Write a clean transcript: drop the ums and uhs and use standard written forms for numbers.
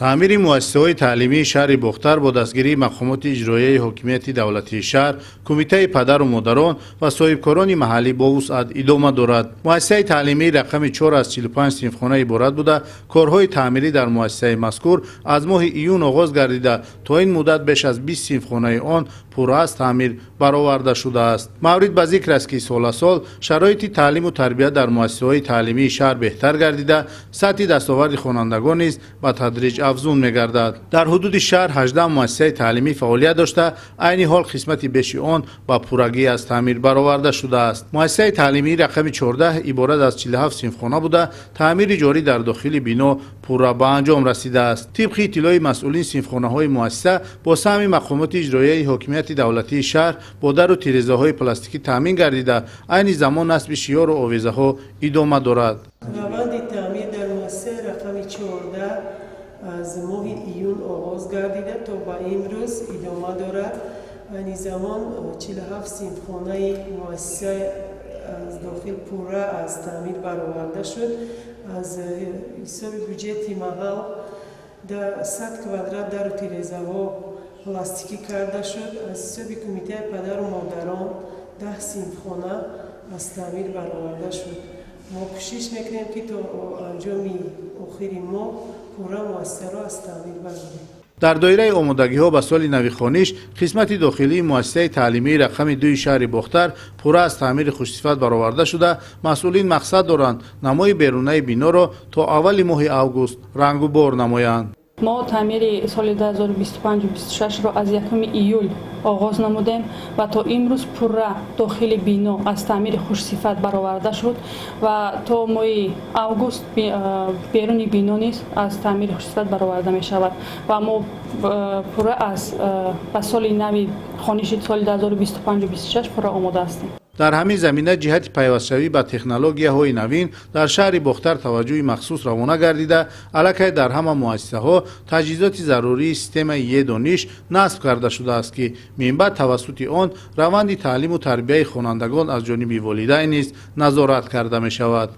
تعمیر مؤسسه‌های تعلیمی شهر بختر با دستگیری مقامات اجرایی حاکمیت دولتی شهر، کمیته پدر و مادران و صاحبکاران محلی با وسعت ادامه دارد. مؤسسه تعلیمی رقم 4 از 45 صنفخانه عبارت بوده. کارهای تعمیری در مؤسسه مذکور از ماه ایون آغاز گردیده تا این مدت بیش از 20 صنفخانه آن پوره از تعمیر برآورده شده است. مورد به ذکر است که سال شرایط تعلیم و تربیت در مؤسسه‌های تعلیمی شهر بهتر گردیده، سطح دستاورد خوانندگان نیز به تدریج افزون می‌گردد. در حدود شهر 18 مؤسسه تعلیمی فعالیت داشته، عین حال قسمت بیشی آن با پورگی از تعمیر برآورده شده است. مؤسسه تعلیمی رقم 14 عبارت از 47 صنفخانه بوده، تعمیر جاری در داخل بنا پورا به انجام رسیده است. طبق اطلاع مسئولین صنفخانه‌های مؤسسه با سهم مقامات اجرایی حاکمیت دولتی شهر با در و تیره‌های پلاستیکی تامین گردیده، عین زمان نصب شیار و آویزه‌ها ادامه دارد. روند تعمیر در مؤسسه رقم 14 از ماه ایون آغاز گردیده تا به امروز ادامه دارد. عین زمان 47 صنفخانه مؤسسه از داخل پوره از تعمیر برآورده شد. از حساب بودجه محل در 100 کوادرات در و تیره‌ها پلاستیکی کرده شد. از حساب کمیته پدر و مادران 10 صنفخانه از تعمیر برآورده شد. ما کوشش میکنیم که تا انجام آخر ماه پوره مؤسسه را از تعمیر برآوریم. در دایره آمادگی‌ها به سال نویخوانیش قسمت داخلی مؤسسه تعلیمی رقم 2 شهر بختر پوره از تعمیر خوشصفت برآورده شده. مسئولین مقصد دارند نمای بیرونی بنا را تا اول ماه اوگوست رنگ و بار نمایند. ما تعمیر سال 2025-26 را از 1 ایول آغاز نمودیم و تا امروز پوره داخل بنا از تعمیر خوشصفت برآورده شد و تا ماه اوگوست بیرون بنا نیز از تعمیر خوشصفت برآورده می شود و ما پوره از سال نوی خوانشی سال 2025-26 پوره آماده هستیم. در همین زمینه جهت پیوست‌شوی به تکنولوژی‌های نوین در شهر بختر توجه مخصوص روانه گردیده، علاوه در همه مؤسسه‌ها تجهیزات ضروری سیستم ی دانش نصب کرده شده است که من بعد توسط آن روند تعلیم و تربیت خوانندگان از جانب والدین نیز نظارت کرده می شود.